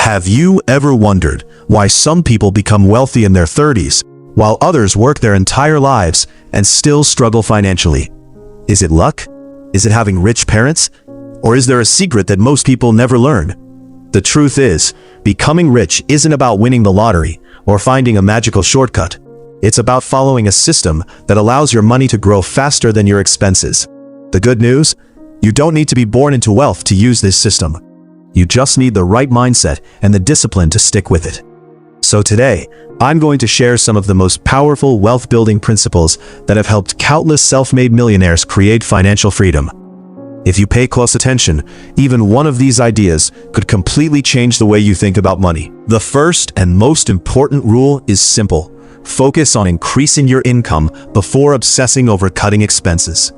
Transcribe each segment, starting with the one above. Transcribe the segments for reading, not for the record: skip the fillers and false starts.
Have you ever wondered why some people become wealthy in their 30s, while others work their entire lives and still struggle financially? Is it luck? Is it having rich parents? Or is there a secret that most people never learn? The truth is, becoming rich isn't about winning the lottery or finding a magical shortcut. It's about following a system that allows your money to grow faster than your expenses. The good news? You don't need to be born into wealth to use this system. You just need the right mindset and the discipline to stick with it. So today, I'm going to share some of the most powerful wealth-building principles that have helped countless self-made millionaires create financial freedom. If you pay close attention, even one of these ideas could completely change the way you think about money. The first and most important rule is simple. Focus on increasing your income before obsessing over cutting expenses.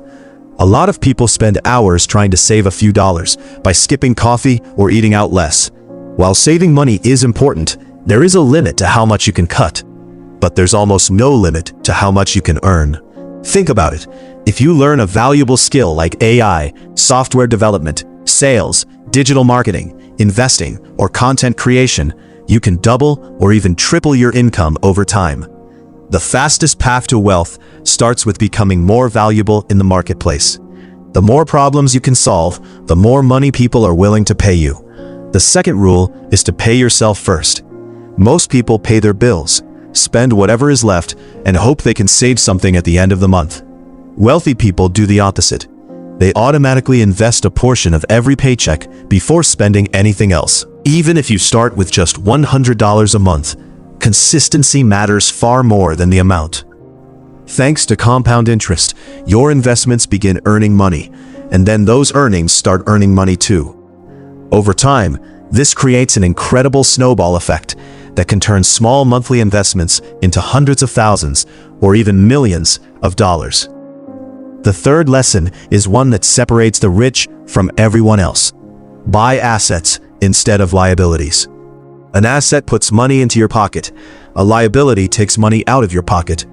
A lot of people spend hours trying to save a few dollars by skipping coffee or eating out less. While saving money is important, there is a limit to how much you can cut. But there's almost no limit to how much you can earn. Think about it. If you learn a valuable skill like AI, software development, sales, digital marketing, investing, or content creation, you can double or even triple your income over time. The fastest path to wealth starts with becoming more valuable in the marketplace. The more problems you can solve, the more money people are willing to pay you. The second rule is to pay yourself first. Most people pay their bills, spend whatever is left, and hope they can save something at the end of the month. Wealthy people do the opposite. They automatically invest a portion of every paycheck before spending anything else. Even if you start with just $100 a month, consistency matters far more than the amount. Thanks to compound interest, your investments begin earning money, and then those earnings start earning money too. Over time, this creates an incredible snowball effect that can turn small monthly investments into hundreds of thousands or even millions of dollars. The third lesson is one that separates the rich from everyone else. Buy assets instead of liabilities. An asset puts money into your pocket. A liability takes money out of your pocket.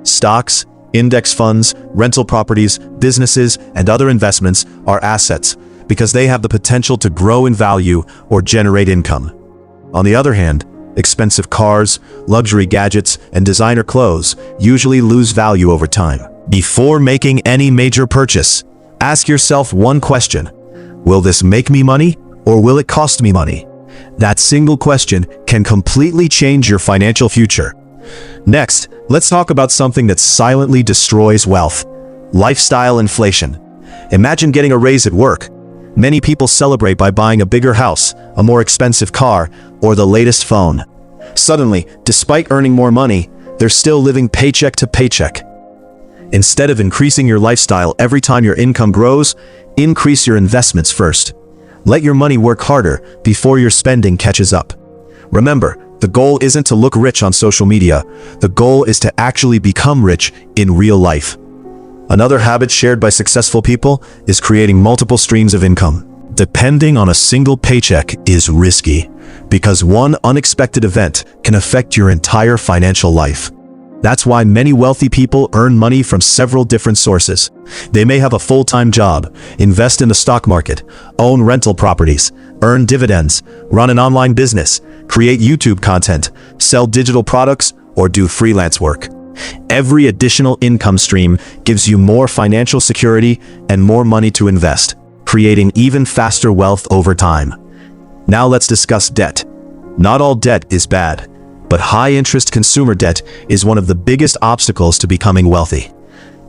Stocks, index funds, rental properties, businesses, and other investments are assets because they have the potential to grow in value or generate income. On the other hand, expensive cars, luxury gadgets, and designer clothes usually lose value over time. Before making any major purchase, ask yourself one question: will this make me money or will it cost me money? That single question can completely change your financial future. Next, let's talk about something that silently destroys wealth: lifestyle inflation. Imagine getting a raise at work. Many people celebrate by buying a bigger house, a more expensive car, or the latest phone. Suddenly, despite earning more money, they're still living paycheck to paycheck. Instead of increasing your lifestyle every time your income grows, increase your investments first. Let your money work harder before your spending catches up. Remember, the goal isn't to look rich on social media. The goal is to actually become rich in real life. Another habit shared by successful people is creating multiple streams of income. Depending on a single paycheck is risky because one unexpected event can affect your entire financial life. That's why many wealthy people earn money from several different sources. They may have a full-time job, invest in the stock market, own rental properties, earn dividends, run an online business, create YouTube content, sell digital products, or do freelance work. Every additional income stream gives you more financial security and more money to invest, creating even faster wealth over time. Now let's discuss debt. Not all debt is bad, but high-interest consumer debt is one of the biggest obstacles to becoming wealthy.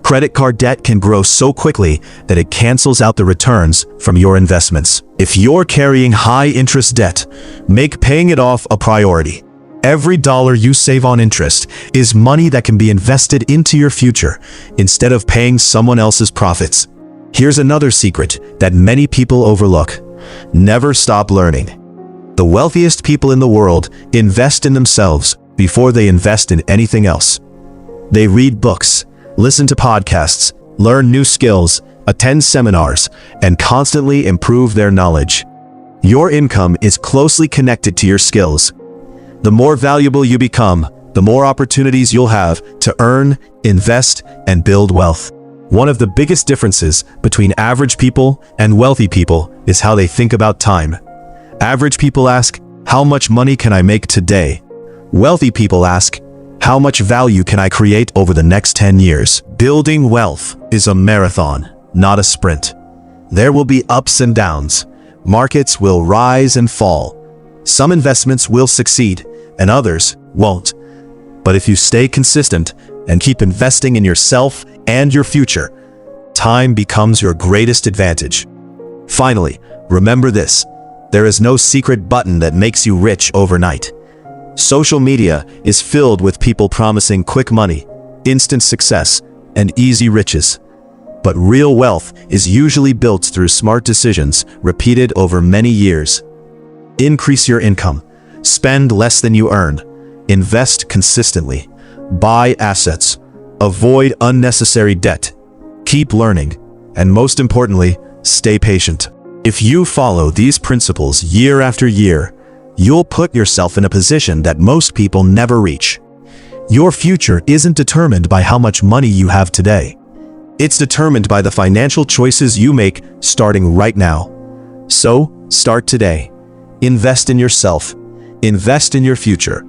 Credit card debt can grow so quickly that it cancels out the returns from your investments. If you're carrying high-interest debt, make paying it off a priority. Every dollar you save on interest is money that can be invested into your future instead of paying someone else's profits. Here's another secret that many people overlook: never stop learning. The wealthiest people in the world invest in themselves before they invest in anything else. They read books, listen to podcasts, learn new skills, attend seminars, and constantly improve their knowledge. Your income is closely connected to your skills. The more valuable you become, the more opportunities you'll have to earn, invest, and build wealth. One of the biggest differences between average people and wealthy people is how they think about time. Average people ask, How much money can I make today? Wealthy people ask, how much value can I create over the next 10 years? Building wealth is a marathon, not a sprint. There will be ups and downs. Markets will rise and fall. Some investments will succeed, and others won't. But if you stay consistent and keep investing in yourself and your future, time becomes your greatest advantage. Finally, remember this: there is no secret button that makes you rich overnight. Social media is filled with people promising quick money, instant success, and easy riches. But real wealth is usually built through smart decisions repeated over many years. Increase your income. Spend less than you earn. Invest consistently. Buy assets. Avoid unnecessary debt. Keep learning. And most importantly, stay patient. If you follow these principles year after year, you'll put yourself in a position that most people never reach. Your future isn't determined by how much money you have today. It's determined by the financial choices you make starting right now. So, start today. Invest in yourself. Invest in your future.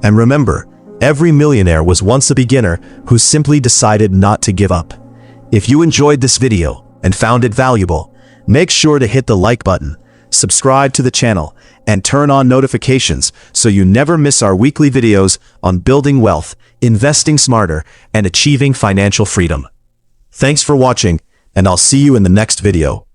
And remember, every millionaire was once a beginner who simply decided not to give up. If you enjoyed this video and found it valuable, make sure to hit the like button, subscribe to the channel, and turn on notifications so you never miss our weekly videos on building wealth, investing smarter, and achieving financial freedom. Thanks for watching, and I'll see you in the next video.